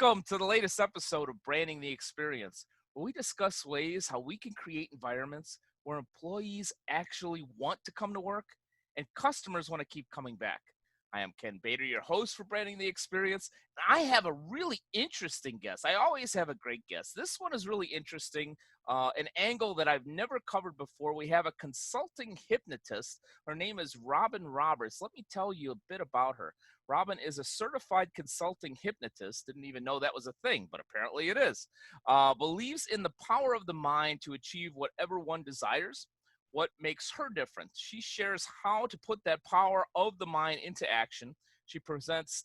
Welcome to the latest episode of Branding the Experience, where we discuss ways how we can create environments where employees actually want to come to work and customers want to keep coming back. I am Ken Bader, your host for Branding the Experience, and I have a really interesting guest. I always have a great guest. This one is really interesting, an angle that I've never covered before. We have a consulting hypnotist. Her name is Robin Roberts. Let me tell you a bit about her. Robin is a certified consulting hypnotist. Didn't even know that was a thing, but apparently it is. Believes in the power of the mind to achieve whatever one desires. What makes her different? She shares how to put that power of the mind into action. She presents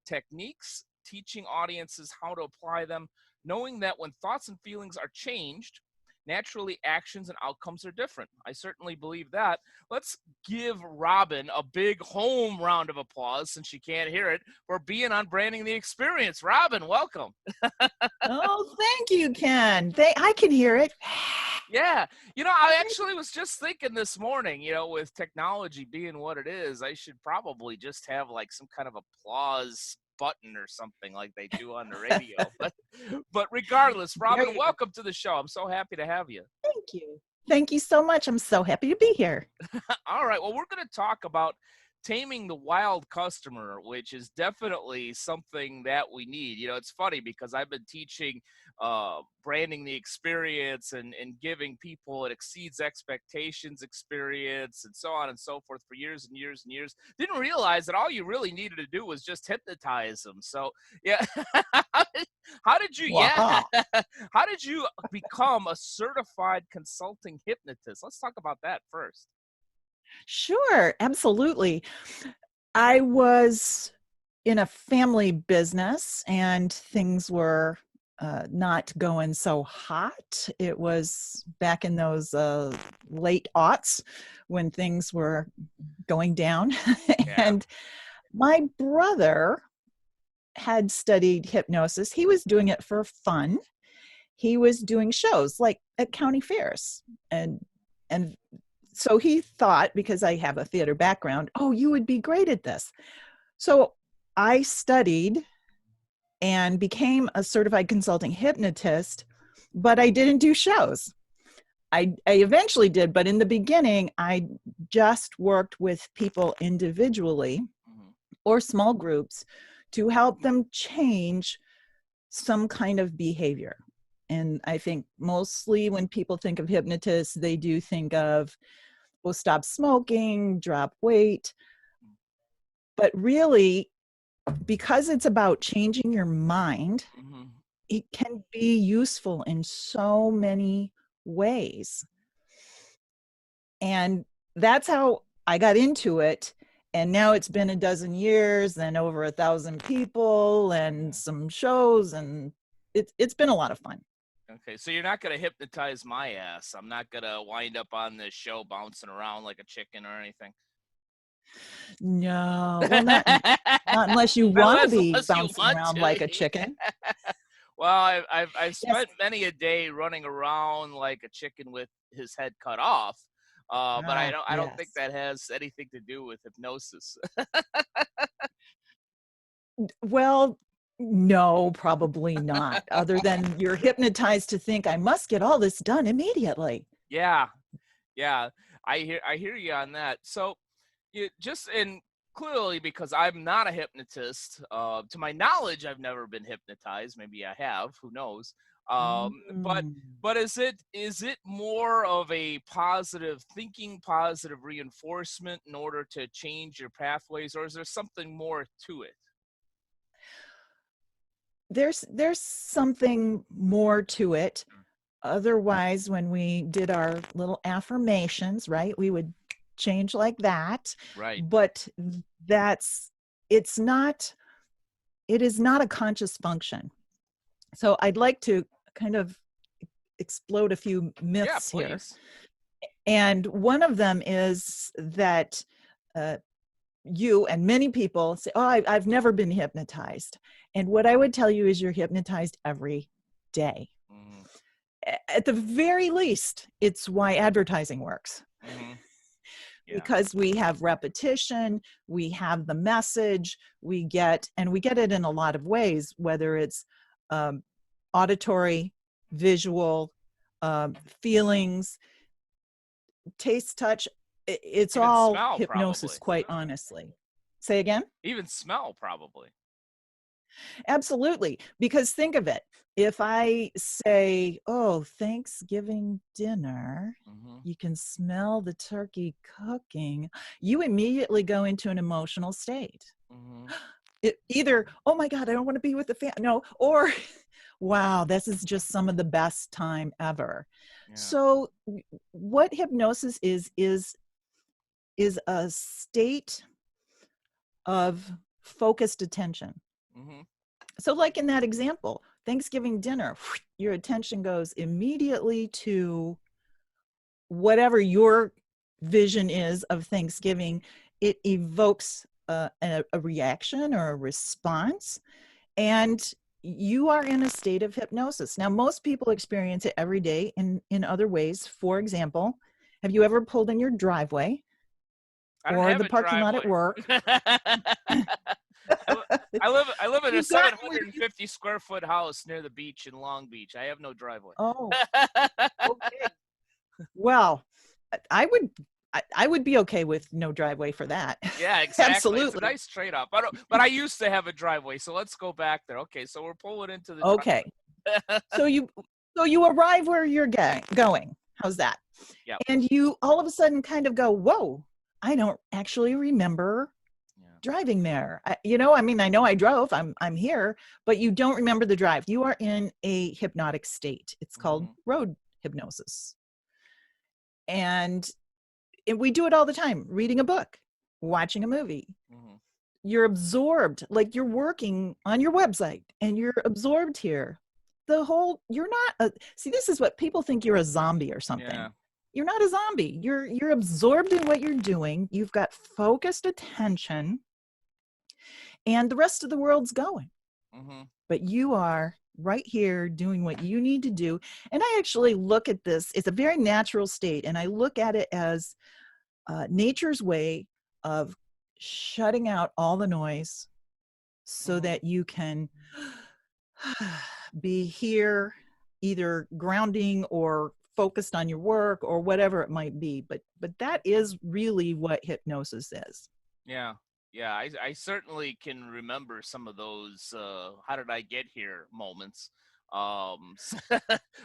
techniques, teaching audiences how to apply them, knowing that when thoughts and feelings are changed, naturally actions and outcomes are different. I certainly believe that. Let's give Robin a big home round of applause, since she can't hear it, for being on Branding the Experience. Robin, welcome. Oh, thank you, Ken. I can hear it. Yeah. I actually was just thinking this morning, with technology being what it is, I should probably just have like some kind of applause button or something like they do on the radio. But regardless, Robin, welcome to the show. I'm so happy to have you. Thank you. Thank you so much. I'm so happy to be here. All right. Well, we're going to talk about taming the wild customer, which is definitely something that we need. It's funny because I've been teaching branding the experience and giving people it exceeds expectations experience and so on and so forth for years and years and years. Didn't realize that all you really needed to do was just hypnotize them. So yeah. How did you how did you become a certified consulting hypnotist? Let's talk about that first. Sure, absolutely. I was in a family business and things were not going so hot. It was back in those late aughts when things were going down. And my brother had studied hypnosis. He was doing it for fun. He was doing shows like at county fairs. And so he thought, because I have a theater background, oh, you would be great at this. So I studied and became a certified consulting hypnotist, but I didn't do shows. I eventually did, but in the beginning, I just worked with people individually or small groups to help them change some kind of behavior. And I think mostly when people think of hypnotists, they do think of, well, stop smoking, drop weight. But really, because it's about changing your mind, it can be useful in so many ways. And that's how I got into it. And now it's been a dozen years and over 1,000 people and some shows, and it's been a lot of fun. Okay, so you're not going to hypnotize my ass. I'm not going to wind up on this show bouncing around like a chicken or anything. No, well, not unless you want to be bouncing around like a chicken. Well, I've spent many a day running around like a chicken with his head cut off, but I don't think that has anything to do with hypnosis. Well, no, probably not. Other than you're hypnotized to think I must get all this done immediately. Yeah, I hear you on that. So, clearly, because I'm not a hypnotist, to my knowledge, I've never been hypnotized. Maybe I have. Who knows? But is it more of a positive thinking, positive reinforcement in order to change your pathways, or is there something more to it? There's something more to it. Otherwise, when we did our little affirmations, right, we would change like that. Right. But it is not a conscious function. So I'd like to kind of explode a few myths here. And one of them is that you and many people say, oh, I've never been hypnotized. And what I would tell you is you're hypnotized every day. At the very least, it's why advertising works. Yeah. because we have repetition, we have the message, we get it in a lot of ways, whether it's um, auditory, visual, feelings, taste, touch. It's Even all smell, hypnosis, probably. quite honestly. Say again? Even smell, probably. Absolutely. Because think of it. If I say, oh, Thanksgiving dinner, Mm-hmm. you can smell the turkey cooking, you immediately go into an emotional state. Mm-hmm. Either, oh my God, I don't want to be with the family. No, or, wow, this is just some of the best time ever. Yeah. So, what hypnosis is a state of focused attention. Mm-hmm. So, like in that example, Thanksgiving dinner, your attention goes immediately to whatever your vision is of Thanksgiving. It evokes a reaction or a response, and you are in a state of hypnosis. Now, most people experience it every day in other ways. For example, have you ever pulled in your driveway I don't or have the a parking lot at driveway. work? I live in a You've gotten where you, 750 square foot house near the beach in Long Beach. I have no driveway. oh, okay. Well, I would I would be okay with no driveway for that. Yeah, exactly. It's a Absolutely. nice trade-off. But I used to have a driveway, so let's go back there. Okay, so we're pulling into the Okay. driveway. So you arrive where you're going. How's that? Yep. And you all of a sudden kind of go, "Whoa, I don't actually remember Yeah. driving there." I mean, I know I drove. I'm here, but you don't remember the drive. You are in a hypnotic state. It's called Mhm. road hypnosis. And we do it all the time, reading a book, watching a movie. Mhm. You're absorbed, like you're working on your website and you're absorbed here. You're not see, this is what people think, you're a zombie or something. Yeah. You're not a zombie. You're absorbed in what you're doing. You've got focused attention and the rest of the world's going. Mhm. But you are right here doing what you need to do. And I actually look at this, it's a very natural state. And I look at it as nature's way of shutting out all the noise so Mhm. that you can be here, either grounding or focused on your work or whatever it might be. But that is really what hypnosis is. Yeah. Yeah, I certainly can remember some of those how did I get here moments.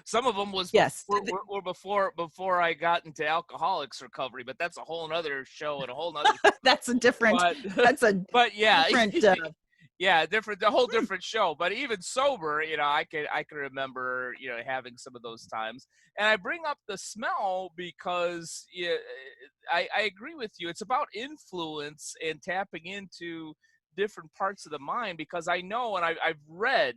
Some of them was Yes. were before I got into alcoholics recovery, but that's a whole nother show and a whole nother That's a different but that's a but yeah. different Yeah, different, a whole different show. But even sober, I can remember, having some of those times. And I bring up the smell because, yeah, I agree with you. It's about influence and tapping into different parts of the mind because I know and I've read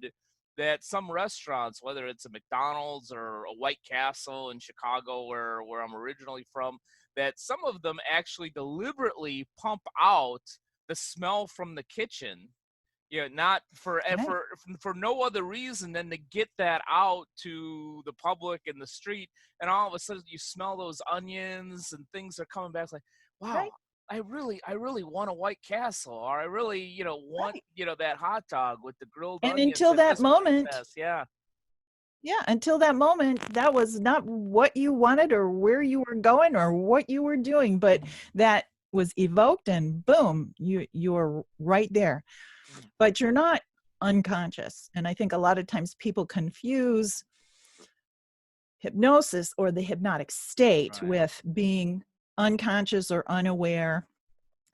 that some restaurants, whether it's a McDonald's or a White Castle in Chicago, where I'm originally from, that some of them actually deliberately pump out the smell from the kitchen, not right. for no other reason than to get that out to the public in the street. And all of a sudden, you smell those onions and things are coming back. It's like, wow, Right. I really want a White Castle, or I really, want, Right. that hot dog with the grilled And onions until that that just moment, processed. Yeah. yeah, until that moment, that was not what you wanted or where you were going or what you were doing, but that was evoked and boom, you're right there. Mhm. But you're not unconscious. And I think a lot of times people confuse hypnosis or the hypnotic state Right. with being unconscious or unaware,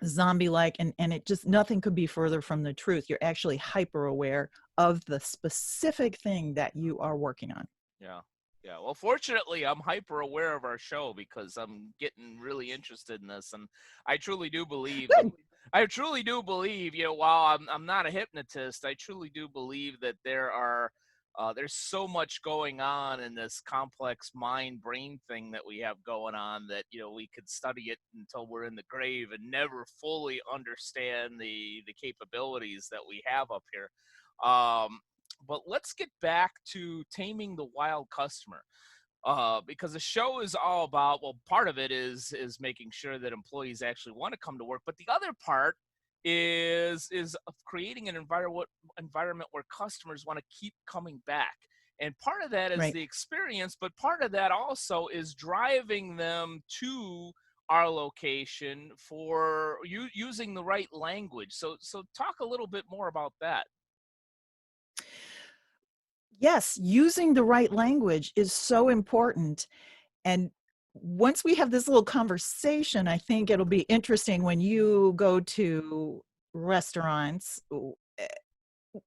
zombie like, and it just, nothing could be further from the truth. You're actually hyper aware of the specific thing that you are working on. Yeah. Yeah. Well, fortunately, I'm hyper aware of our show because I'm getting really interested in this, and I truly do believe. Good. I truly do believe. While I'm not a hypnotist, I truly do believe that there's so much going on in this complex mind brain thing that we have going on that we could study it until we're in the grave and never fully understand the capabilities that we have up here. Um, but let's get back to taming the wild customer. because the show is all about, well, part of it is making sure that employees actually want to come to work, but the other part is of creating an environment where customers want to keep coming back. And part of that is Right. the experience, but part of that also is driving them to our location for using the right language. So talk a little bit more about that. Yes, using the right language is so important. And once we have this little conversation, I think it'll be interesting when you go to restaurants.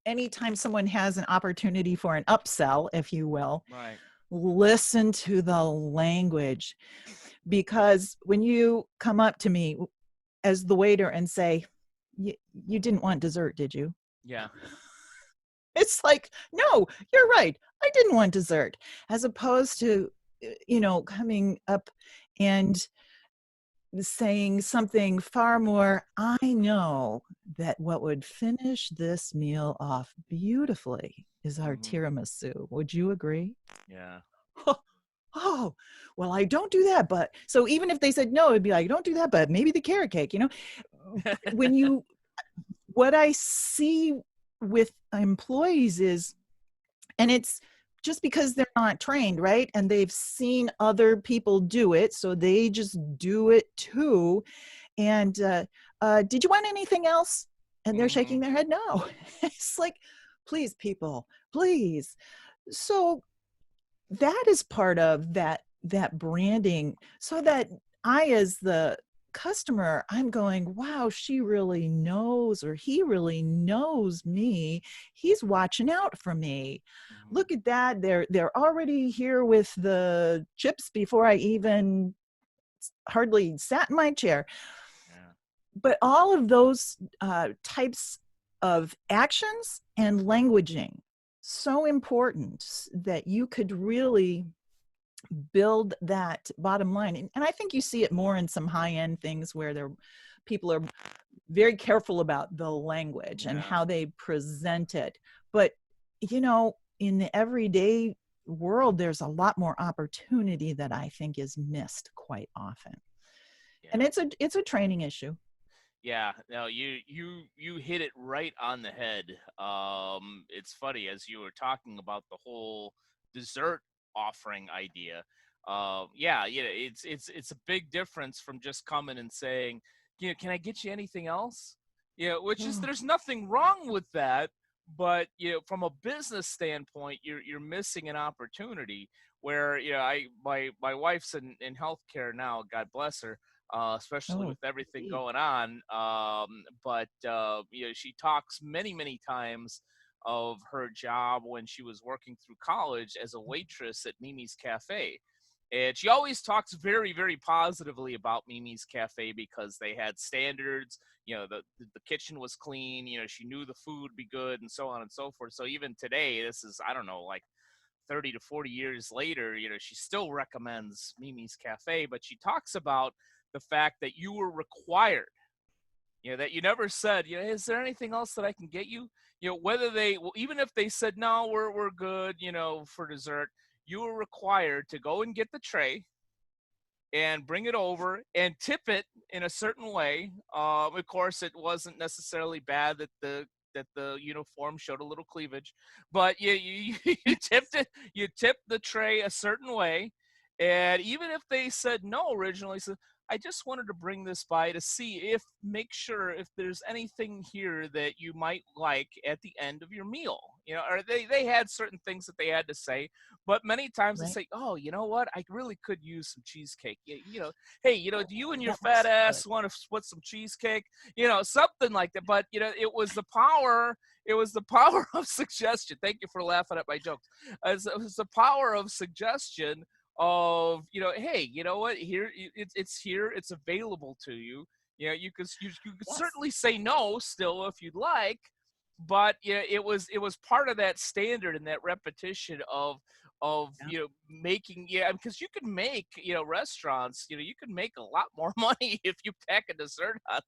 Anytime someone has an opportunity for an upsell, if you will, Right. listen to the language. Because when you come up to me as the waiter and say, you didn't want dessert, did you? Yeah. It's like, no, you're right. I didn't want dessert. As opposed to, coming up and saying something far more, I know that what would finish this meal off beautifully is our Hmm. tiramisu. Would you agree? Yeah. Oh, well, I don't do that. But so even if they said no, it'd be like, don't do that, but maybe the carrot cake, when you, what I see with employees is, and it's just because they're not trained, right? And they've seen other people do it. So they just do it too. And did you want anything else? And they're Hmm. shaking their head no. It's like, please, people, please. So that is part of that branding, so that I, as the customer, I'm going, wow, she really knows, or he really knows me. He's watching out for me. Hmm. Look at that. They're already here with the chips before I even hardly sat in my chair. Yeah. But all of those types of actions and languaging, so important that you could really build that bottom line. And I think you see it more in some high end things where people are very careful about the language and Yeah. how they present it. But, in the everyday world, there's a lot more opportunity that I think is missed quite often. And Yeah. it's a training issue. Yeah, no, you hit it right on the head. It's funny as you were talking about the whole dessert offering idea. Yeah, yeah, it's a big difference from just coming and saying, can I get you anything else? Which is, Oh, there's nothing wrong with that, but from a business standpoint, you're missing an opportunity where my wife's in healthcare now, God bless her, especially oh, with everything indeed. going on. But she talks many, many times of her job when she was working through college as a waitress at Mimi's Cafe. And she always talks very, very positively about Mimi's Cafe because they had standards. The kitchen was clean. She knew the food would be good, and so on and so forth. So even today, this is, I don't know, like 30 to 40 years later, she still recommends Mimi's Cafe, but she talks about the fact that you were required, that you never said, is there anything else that I can get you? Whether well, even if they said, no, we're good, for dessert, you were required to go and get the tray and bring it over and tip it in a certain way. Of course, it wasn't necessarily bad that the uniform showed a little cleavage, but you tipped it. You tipped the tray a certain way, and even if they said no originally, said, I just wanted to bring this by to make sure if there's anything here that you might like at the end of your meal. Or they had certain things that they had to say, but many times they Right. say, "Oh, you know what? I really could use some cheesecake." Hey, do you Oh, and your that fat looks good. ass want to split some cheesecake? Something like that. But it was the power. It was the power of suggestion. Thank you for laughing at my jokes. It was the power of suggestion. Of hey, you know what? Here, it's here. It's available to you. You could Yes. certainly say no still if you'd like, but yeah, it was part of that standard and that repetition of Yeah. making, because you could make, restaurants, you could make a lot more money if you pack a dessert on.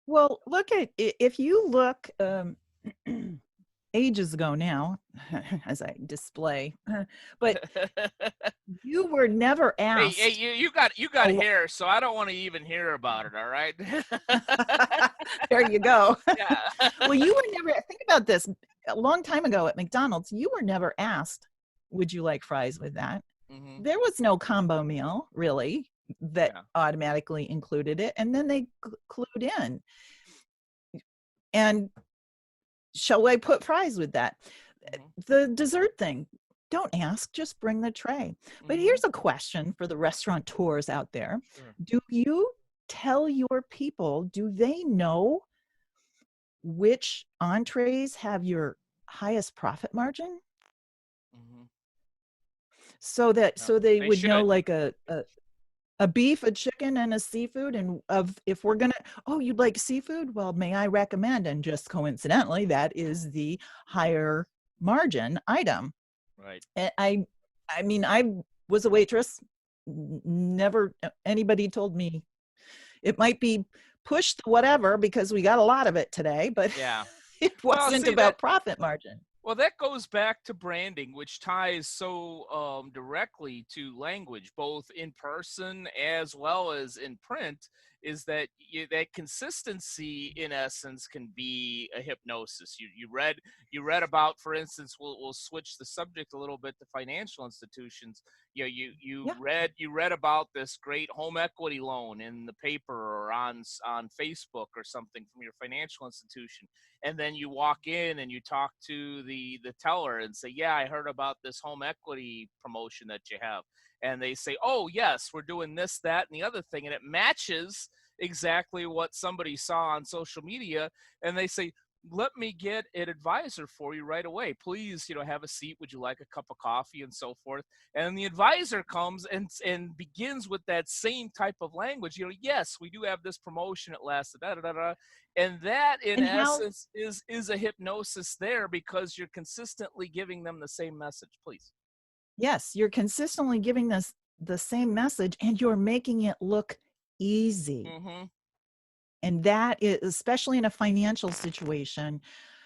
Well, look at if you look ages ago now, as I display, but you were never Hey, asked. you got Oh, hair, so I don't want to even hear about it. All right. there you go. Yeah. Well, you were never, think about this. A long time ago at McDonald's, you were never asked, would you like fries with that? Hmm. There was no combo meal really that Yeah. automatically included it. And then they clued in. And shall I put fries with that? Hmm. The dessert thing, don't ask, just bring the tray. But Hmm. here's a question for the restaurateurs out there. Sure. Do you tell your people, do they know which entrees have your highest profit margin? Hmm. Yeah. So they They would know should. like a beef, a chicken, and a seafood. And of if we're gonna, oh, you'd like seafood? Well, may I recommend? And just coincidentally, that is the higher margin item. Right. And I mean, I was a waitress. Never anybody told me it might be pushed to whatever because we got a lot of it today, but Yeah. it Well, wasn't see that about profit margin. Well, that goes back to branding, which ties so directly to language, both in person as well as in print. Is that that consistency, in essence, can be a hypnosis. You read about, for instance, we'll switch the subject a little bit to financial institutions. You Yeah. read about this great home equity loan in the paper or on Facebook or something from your financial institution, and then you walk in and you talk to the teller and say, yeah, I heard about this home equity promotion that you have. And they say, oh yes, we're doing this, that, and the other thing, and it matches exactly what somebody saw on social media. And they say, let me get an advisor for you right away, please, have a seat, would you like a cup of coffee, and so forth. And the advisor comes and begins with that same type of language. Yes, we do have this promotion, it lasts da da da da. And that, in And how, essence, is a hypnosis there, because you're consistently giving them the same message. Please. yes, you're consistently giving this the same message and you're making it look easy. Mm-hmm. And that is, especially in a financial situation,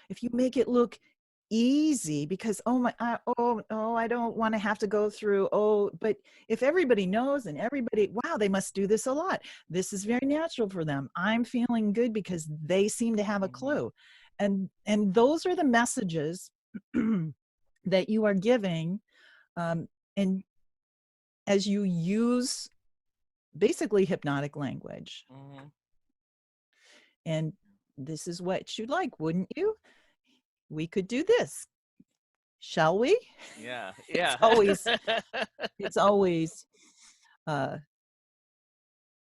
if you make it look easy because oh I don't want to have to go through, oh, but if everybody knows and everybody, wow, they must do this a lot, this is very natural for them, I'm feeling good because they seem to have a Mm-hmm. clue. And those are the messages that you are giving. And as you use basically hypnotic language, Mm-hmm. and this is what you'd like, wouldn't you? We could do this, shall we? Yeah. it's Yeah. always it's always uh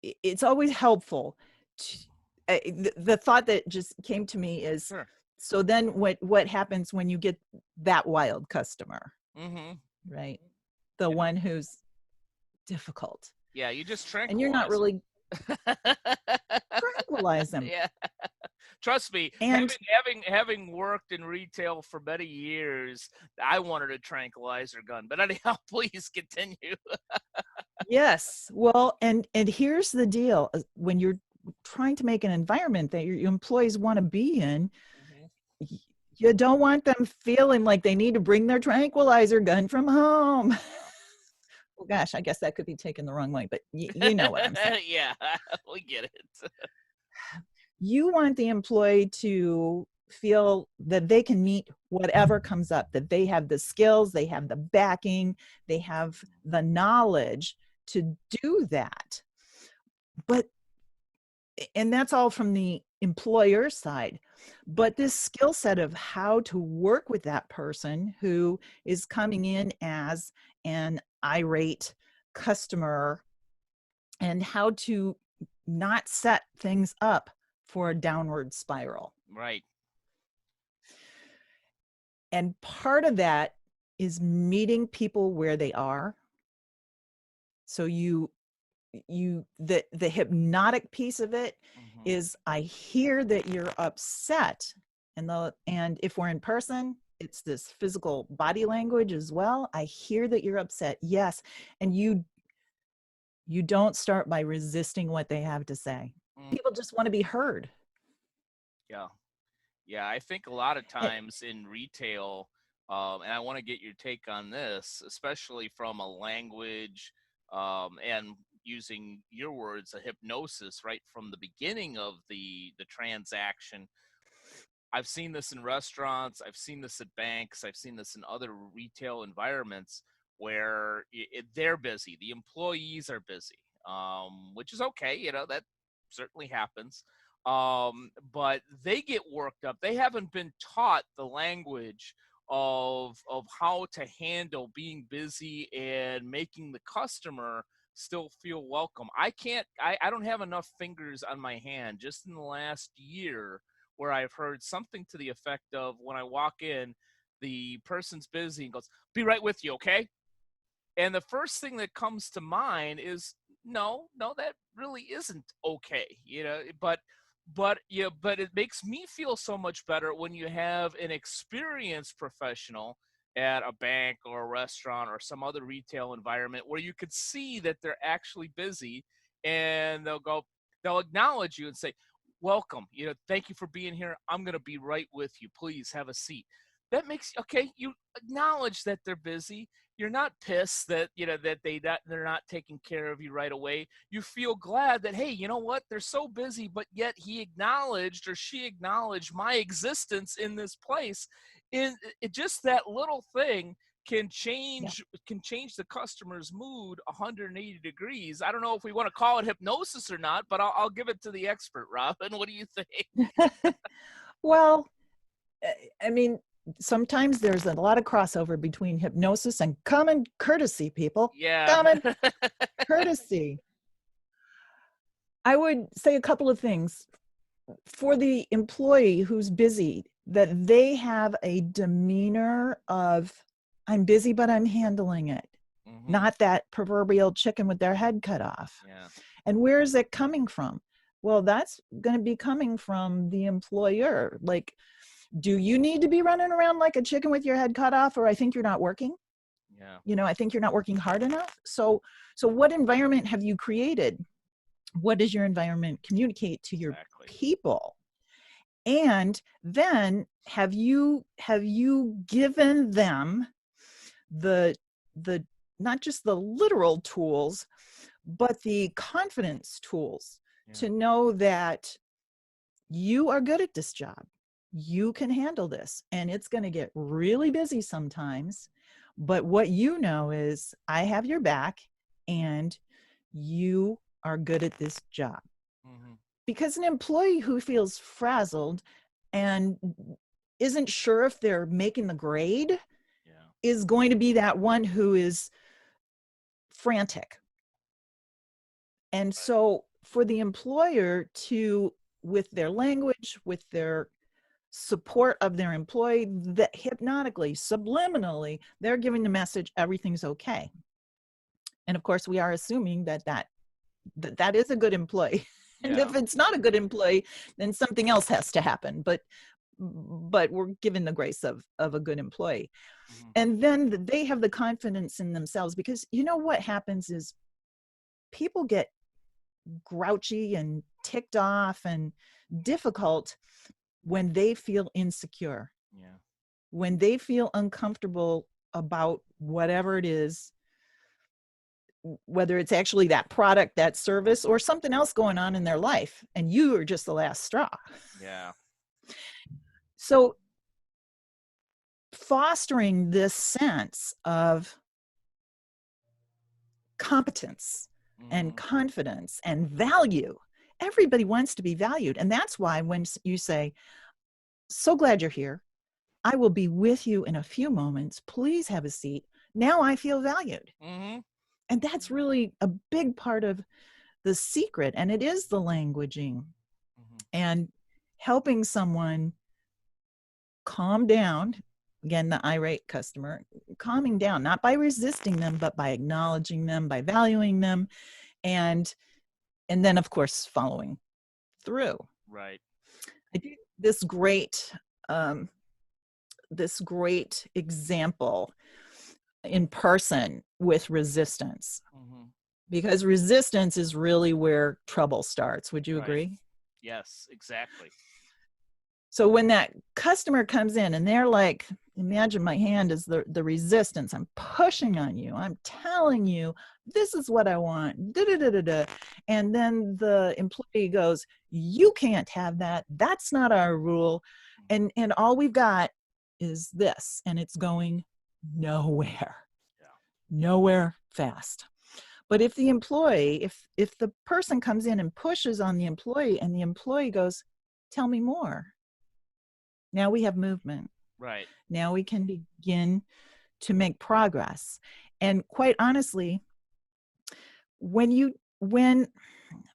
it's always helpful to, the thought that just came to me is, Sure. so then what happens when you get that wild customer, Mm-hmm. right? The Yeah. one who's difficult, Yeah. You just and you're not tranquilize really them. tranquilize them. Yeah. Trust me, And having worked in retail for many years, I wanted a tranquilizer gun. But anyhow, please continue. yes, well, and here's the deal, when you're trying to make an environment that your employees want to be in, Hmm. you don't want them feeling like they need to bring their tranquilizer gun from home. Well, gosh, I guess that could be taken the wrong way, but you know what I'm saying. Yeah, we get it. You want the employee to feel that they can meet whatever comes up, that they have the skills, they have the backing, they have the knowledge to do that. But, and that's all from the employer side. But this skill set of how to work with that person who is coming in as an irate customer, and how to not set things up for a downward spiral. Right. And part of that is meeting people where they are. So the hypnotic piece of it Hmm. is, I hear that you're upset. And if we're in person, it's this physical body language as well. I hear that you're upset. Yes. And you don't start by resisting what they have to say. Mm, People just want to be heard. yeah. Yeah, I think a lot of Eh, times in retail, and I want to get your take on this, especially from a language and using your words, a hypnosis right from the beginning of the transaction. I've seen this in restaurants, I've seen this at banks, I've seen this in other retail environments where they're busy, the employees are busy, which is okay, that certainly happens. But they get worked up. They haven't been taught the language of how to handle being busy and making the customer still feel welcome. I don't have enough fingers on my hand just in the last year where I've heard something to the effect of when I walk in, the person's busy and goes, "Be right with you, okay?" And the first thing that comes to mind is no, no, that really isn't okay, but it makes me feel so much better when you have an experienced professional at a bank or a restaurant or some other retail environment where you could see that they're actually busy, and they'll acknowledge you and say, "Welcome, thank you for being here. I'm going to be right with you. Please have a seat." That makes, okay, you acknowledge that they're busy. You're not pissed that they're not taking care of you right away. You feel glad that, hey, you know what, they're so busy, but yet he acknowledged or she acknowledged my existence in this place. In it, just that little thing can yeah. change the customer's mood 180 degrees. I don't know if we want to call it hypnosis or not, but I'll give it to the expert. Robin, what do you think? Well, I mean, sometimes there's a lot of crossover between hypnosis and common courtesy, people. Yeah. Common courtesy. I would say a couple of things for the employee who's busy, that they have a demeanor of, I'm busy, but I'm handling it. Hmm. Not that proverbial chicken with their head cut off. Yeah. And where is it coming from? Well, that's going to be coming from the employer. Like, do you need to be running around like a chicken with your head cut off? Or I think you're not working. Yeah. I think you're not working hard enough. So what environment have you created? What does your environment communicate to your Exactly. people? And then have you given them the the not just the literal tools, but the confidence tools Yeah. to know that you are good at this job. You can handle this, and it's going to get really busy sometimes. But what you know is, I have your back, and you are good at this job. Hmm. Because an employee who feels frazzled and isn't sure if they're making the grade Yeah. is going to be that one who is frantic. And Right. so for the employer to, with their language, with their support of their employee, that hypnotically, subliminally, they're giving the message everything's okay. And of course, we are assuming that is a good employee. And Yeah. if it's not a good employee, then something else has to happen. But we're given the grace of a good employee. Hmm. And then they have the confidence in themselves, because what happens is people get grouchy and ticked off and difficult when they feel insecure, Yeah. when they feel uncomfortable about whatever it is, whether it's actually that product, that service, or something else going on in their life, and you are just the last straw. Yeah. So fostering this sense of competence and Hmm. confidence and value. Everybody wants to be valued. And that's why when you say, so glad you're here, I will be with you in a few moments, please have a seat, now I feel valued. Hmm. And that's really a big part of the secret. And it is the languaging Hmm. and helping someone calm down. Again, the irate customer, calming down, not by resisting them, but by acknowledging them, by valuing them, and and then of course following through. Right. I do um, this great example in person with resistance, Hmm. because resistance is really where trouble starts. Would you Right. agree? Yes, exactly. So when that customer comes in and they're like, imagine my hand is the resistance. I'm pushing on you. I'm telling you, this is what I want. Da, da, da, da, da. And then the employee goes, you can't have that. That's not our rule. And all we've got is this, and it's going nowhere, Yeah. nowhere fast. But if the employee, if the person comes in and pushes on the employee and the employee goes, tell me more, now we have movement. Right. Now we can begin to make progress. And quite honestly, when you when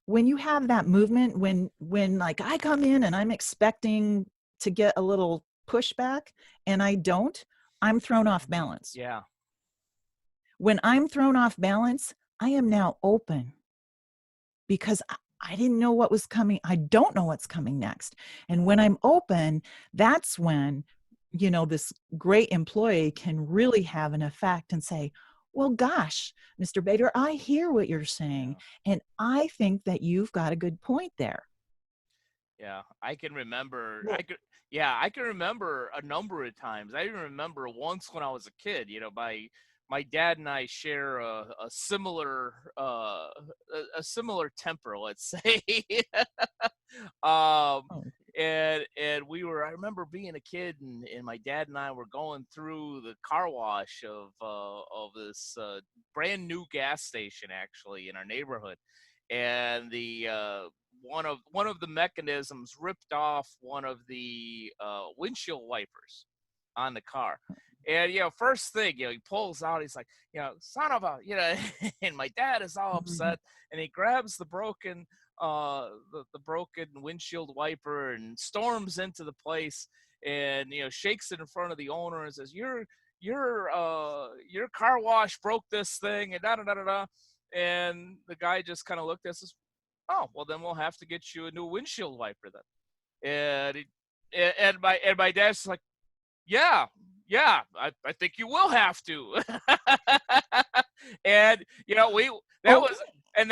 you have that movement, when like I come in and I'm expecting to get a little pushback and I don't, I'm thrown off balance. Yeah. When I'm thrown off balance, I am now open because I didn't know what was coming. I don't know what's coming next. And when I'm open, that's when, this great employee can really have an effect and say, well, gosh, Mr. Bader, I hear what you're saying. Yeah. And I think that you've got a good point there. Yeah, I can remember. Well, I can remember a number of times. I even remember once when I was a kid. My dad and I share a similar a similar temper, let's say. um, oh, and I remember being a kid, and my dad and I were going through the car wash of this brand new gas station actually in our neighborhood, and the one of the mechanisms ripped off one of the windshield wipers on the car. And first thing, he pulls out. He's like, son of a, and my dad is all mhm. upset, and he grabs the broken windshield wiper and storms into the place, and shakes it in front of the owner and says, your car wash broke this thing, and da da da da da. And the guy just kind of looked at us, oh, well, then we'll have to get you a new windshield wiper then. And my dad's like, yeah, yeah, I think you will have to. And we that was Okay.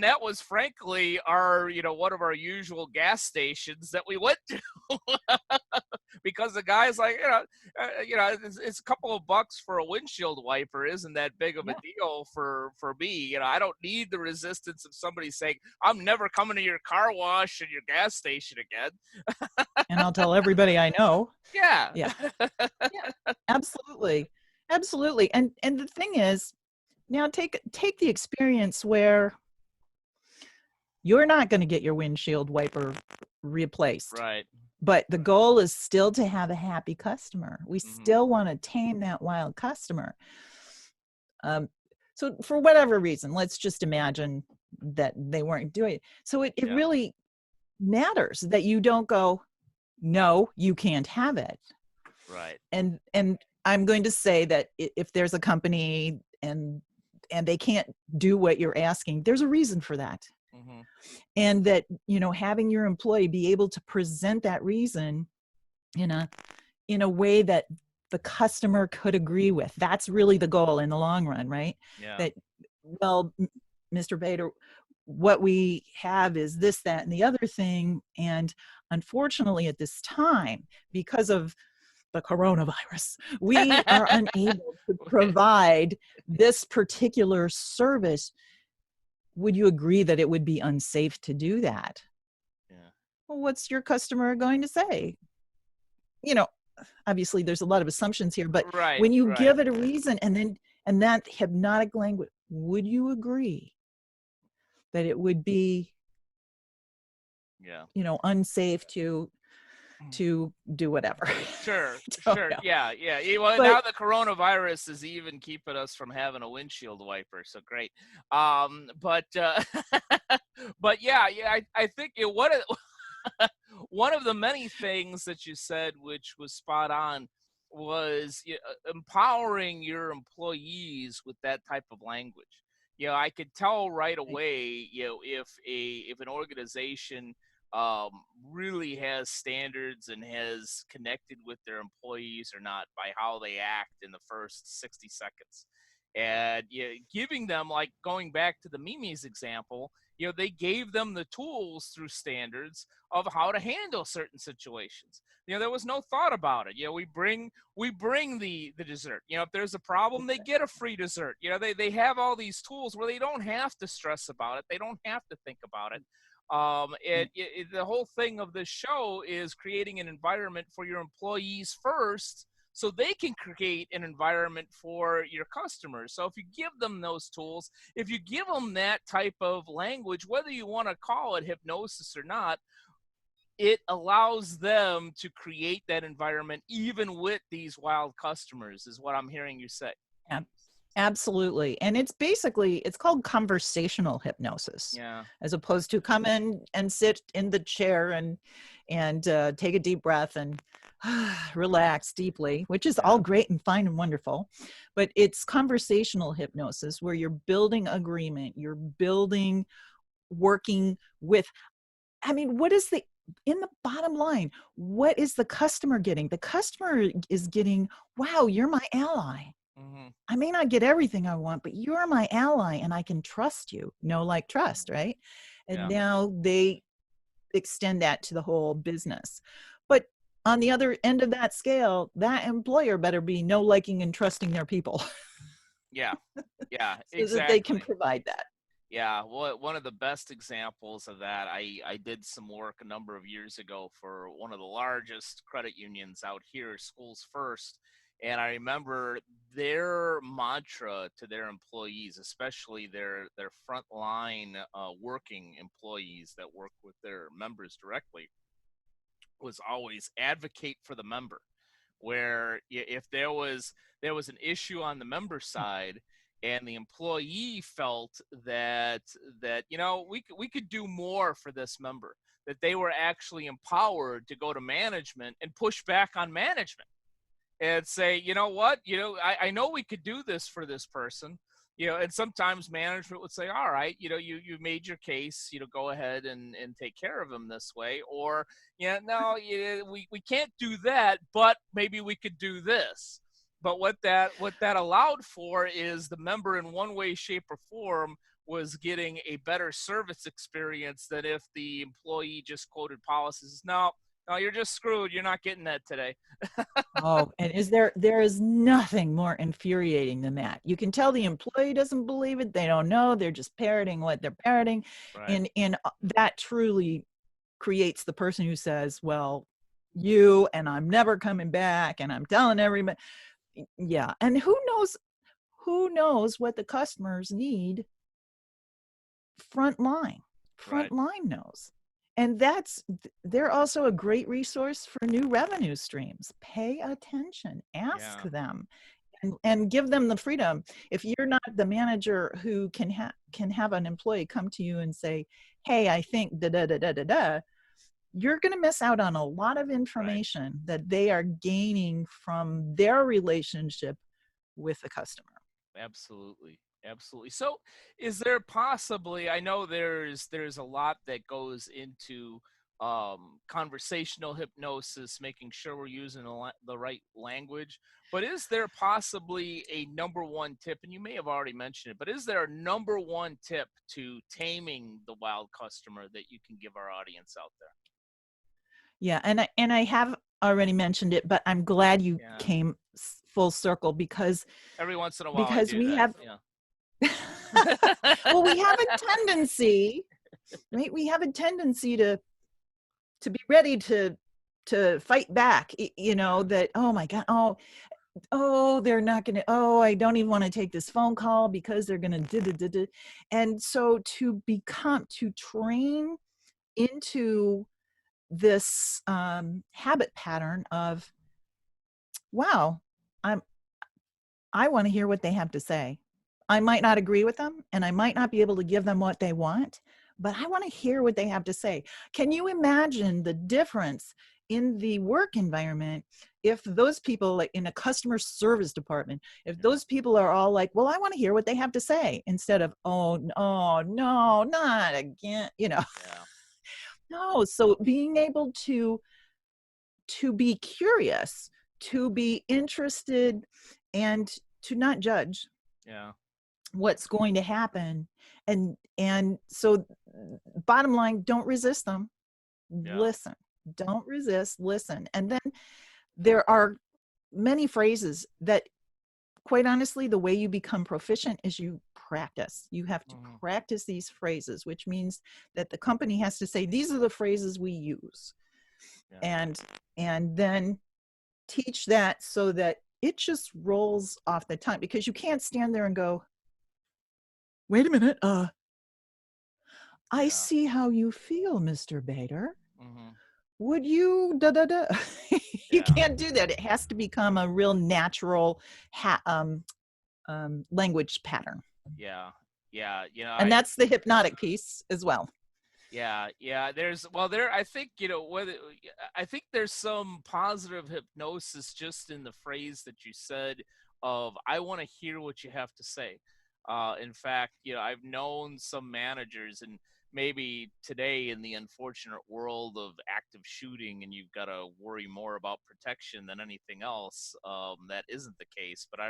that was frankly our one of our usual gas stations that we went to. Because the guy's like, it's a couple of bucks for a windshield wiper isn't that big of a Yeah. deal for me. I don't need the resistance of somebody saying I'm never coming to your car wash and your gas station again. And I'll tell everybody I know. Yeah. Yeah. Yeah. Absolutely. Absolutely. And the thing is, now take the experience where you're not going to get your windshield wiper replaced, Right. but the goal is still to have a happy customer. We Hmm. still want to tame that wild customer. So for whatever reason, let's just imagine that they weren't doing it. So it Yeah. really matters that you don't go, no, you can't have it. Right. And I'm going to say that if there's a company and they can't do what you're asking, there's a reason for that. Hmm. And that, having your employee be able to present that reason in a way that the customer could agree with, that's really the goal in the long run, right? Yeah. That, well, Mr. Bader, what we have is this, that, and the other thing. And unfortunately, at this time, because of the coronavirus, we are unable to provide this particular service. Would you agree that it would be unsafe to do that? Yeah. Well, what's your customer going to say? You know, Obviously there's a lot of assumptions here, but Right. when you Right. give it a reason and that hypnotic language, would you agree that it would be, Yeah. unsafe to do whatever? Sure, Don't sure. know. Yeah, yeah. Well, But now the coronavirus is even keeping us from having a windshield wiper, so great. But but yeah, I think one of the many things that you said, which was spot on, was empowering your employees with that type of language. I could tell right away, if an organization um, really has standards and has connected with their employees or not by how they act in the first 60 seconds. And giving them, like going back to the Mimi's example, They gave them the tools through standards of how to handle certain situations. There was no thought about it. We bring the dessert. If there's a problem, they get a free dessert. They have all these tools where they don't have to stress about it. They don't have to think about it. The whole thing of this show is creating an environment for your employees first, so they can create an environment for your customers. So if you give them those tools, if you give them that type of language, whether you want to call it hypnosis or not, it allows them to create that environment even with these wild customers, is what I'm hearing you say. Yeah, absolutely. And it's called conversational hypnosis, Yeah. as opposed to come in and sit in the chair and take a deep breath and relax deeply, which is all Yeah. great and fine and wonderful. But it's conversational hypnosis where you're building agreement, you're building working with, I mean, what is in the bottom line, what is the customer getting? The customer is getting, wow, you're my ally. Hmm. I may not get everything I want, but you're my ally and I can trust you. Know, like, trust, right? And Yeah. now they extend that to the whole business. But on the other end of that scale, that employer better be know, liking, and trusting their people Yeah. Yeah. so that they can Exactly. provide that. Yeah, well, one of the best examples of that, I did some work a number of years ago for one of the largest credit unions out here, Schools First. And I remember their mantra to their employees, especially their frontline working employees that work with their members directly, was always advocate for the member. Where if there was an issue on the member side and the employee felt that we could do more for this member, that they were actually empowered to go to management and push back on management and say, you know what, I know we could do this for this person. And sometimes management would say, all right, you made your case, go ahead and take care of them this way. Or, yeah, no, we can't do that, but maybe we could do this. But what that allowed for is the member in one way, shape, or form was getting a better service experience than if the employee just quoted policies. No, no, you're just screwed. You're not getting that today. Oh, and there is nothing more infuriating than that. You can tell the employee doesn't believe it. They don't know. They're just parroting what they're parroting. Right. And that truly creates the person who says, well, you and I'm never coming back and I'm telling everybody. Yeah. And who knows what the customers need. Right. Frontline knows. And they're also a great resource for new revenue streams. Pay attention, ask Yeah. them, and give them the freedom. If you're not the manager who can have an employee come to you and say, hey, I think da da da da da da, you're going to miss out on a lot of Right. information that they are gaining from their relationship with the customer. Absolutely. Absolutely. So, is there possibly, I know there's a lot that goes into conversational hypnosis, making sure we're using the right language, but is there possibly a number one tip, and you may have already mentioned it, but is there a number one tip to taming the wild customer that you can give our audience out there? Yeah, and I have already mentioned it, but I'm glad you Yeah. came full circle Every once in a while I because do we that. have Yeah. well, we have a tendency, right? We have a tendency to be ready to fight back. Yeah. That, oh my God, oh, they're not gonna, oh, I don't even want to take this phone call because they're gonna do. And so to train into this habit pattern of, wow, I'm I want to hear what they have to say. I might not agree with them and I might not be able to give them what they want, but I want to hear what they have to say. Can you imagine the difference in the work environment if those people, like in a customer service department, if Yeah. those people are all like, well, I want to hear what they have to say, instead of, oh, no, not again, Yeah. no. So being able to be curious, to be interested, and to not judge, Yeah. what's going to happen. And so bottom line, don't resist them. Yeah. Listen. Don't resist, listen. And then there are many phrases that, quite honestly, the way you become proficient is you practice. You have to Hmm. practice these phrases, which means that the company has to say, these are the phrases we use. Yeah. And then teach that so that it just rolls off the tongue, because you can't stand there and go, wait a minute, I Yeah. see how you feel, Mr. Bader. Hmm. Would you da da da? You Yeah. can't do that. It has to become a real natural language pattern. Yeah. Yeah. And that's the hypnotic piece as well. Yeah, yeah. I think, whether I think there's some positive hypnosis just in the phrase that you said of I want to hear what you have to say. In fact, I've known some managers, and maybe today in the unfortunate world of active shooting, and you've got to worry more about protection than anything else. That isn't the case, but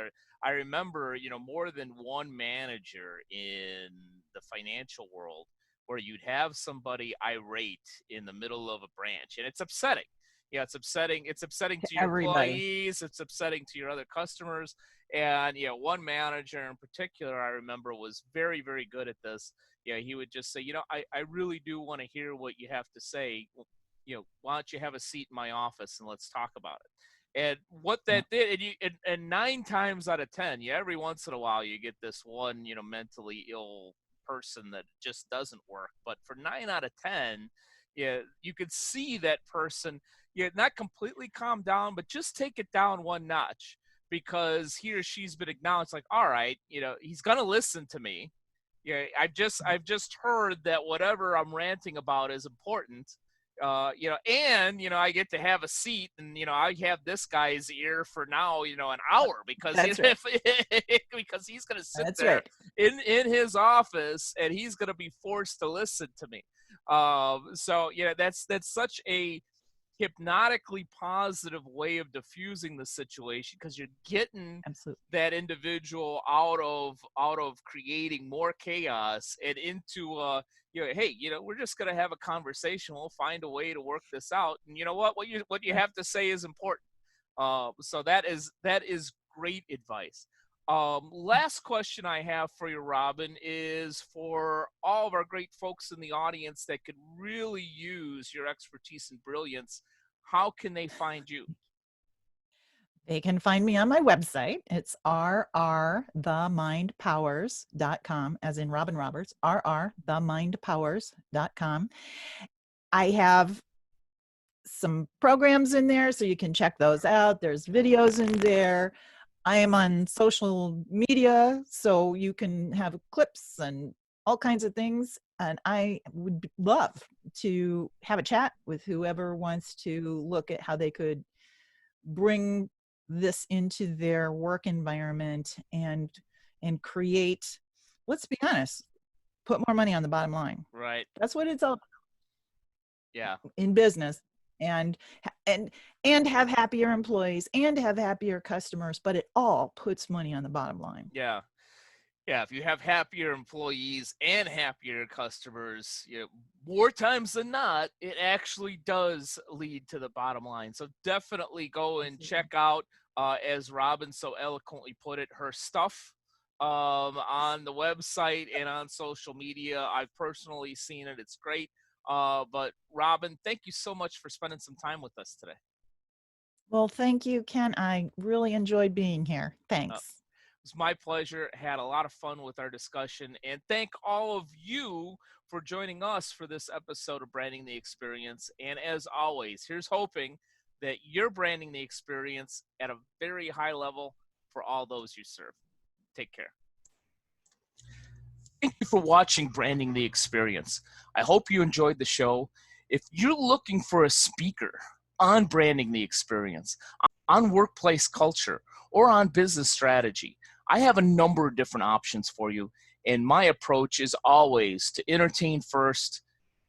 I remember, more than one manager in the financial world where you'd have somebody irate in the middle of a branch, and it's upsetting. Yeah, it's upsetting. It's upsetting To to your everybody. employees. It's upsetting to your other customers. And one manager in particular I remember was very, very good at this. Yeah, he would just say, I really do want to hear what you have to say. Why don't you have a seat in my office and let's talk about it? And what Yeah, that did, and 9 times out of 10, every once in a while you get this one, mentally ill person that just doesn't work. But for 9 out of 10, yeah, you could see that person, not completely calm down, but just take it down one notch, because he or she's been acknowledged, like, all right, he's gonna listen to me. Yeah, I've just heard that whatever I'm ranting about is important. And I get to have a seat, and I have this guy's ear for now, an hour, because that's right. if because he's gonna sit That's there right. in his office, and he's gonna be forced to listen to me. So that's such a hypnotically positive way of diffusing the situation, because you're getting Absolutely. that individual out of creating more chaos and into hey, we're just going to have a conversation, we'll find a way to work this out, and you know what you Right. have to say is important. So that is great advice. Last question I have for you, Robin, is for all of our great folks in the audience that could really use your expertise and brilliance. How can they find you? They can find me on my website. It's rrthemindpowers.com, as in Robin Roberts, rrthemindpowers.com. I have some programs in there, so you can check those out. There's videos in there. I am on social media, so you can have clips and all kinds of things. And I would love to have a chat with whoever wants to look at how they could bring this into their work environment and create, let's be honest, put more money on the bottom line. Right. That's what it's all Yeah. in business. And and and have happier employees and have happier customers, but it all puts money on the bottom line. Yeah. Yeah, if you have happier employees and happier customers, more times than not, it actually does lead to the bottom line. So definitely go and Absolutely. check out, as Robin so eloquently put it, her stuff, on the website and on social media. I've personally seen it; it's great. But Robin, thank you so much for spending some time with us today. Well, thank you, Ken. I really enjoyed being here. Uh, Thanks. It's my pleasure. Had a lot of fun with our discussion. And thank all of you for joining us for this episode of Branding the Experience. And as always, here's hoping that you're branding the experience at a very high level for all those you serve. Take care. Thank you for watching Branding the Experience. I hope you enjoyed the show. If you're looking for a speaker on branding the experience, on workplace culture, or on business strategy, I have a number of different options for you. And my approach is always to entertain first,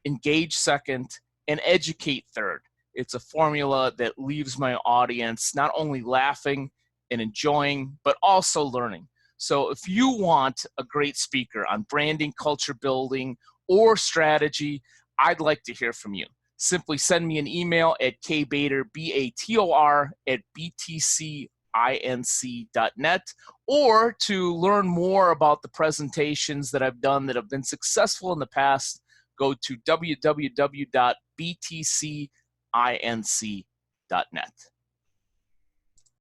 engage second, and educate third. It's a formula that leaves my audience not only laughing and enjoying, but also learning. So if you want a great speaker on branding, culture building, or strategy, I'd like to hear from you. Simply send me an email at kbator, BATOR, at btcinc.net, or to learn more about the presentations that I've done that have been successful in the past, go to www.btcinc.net.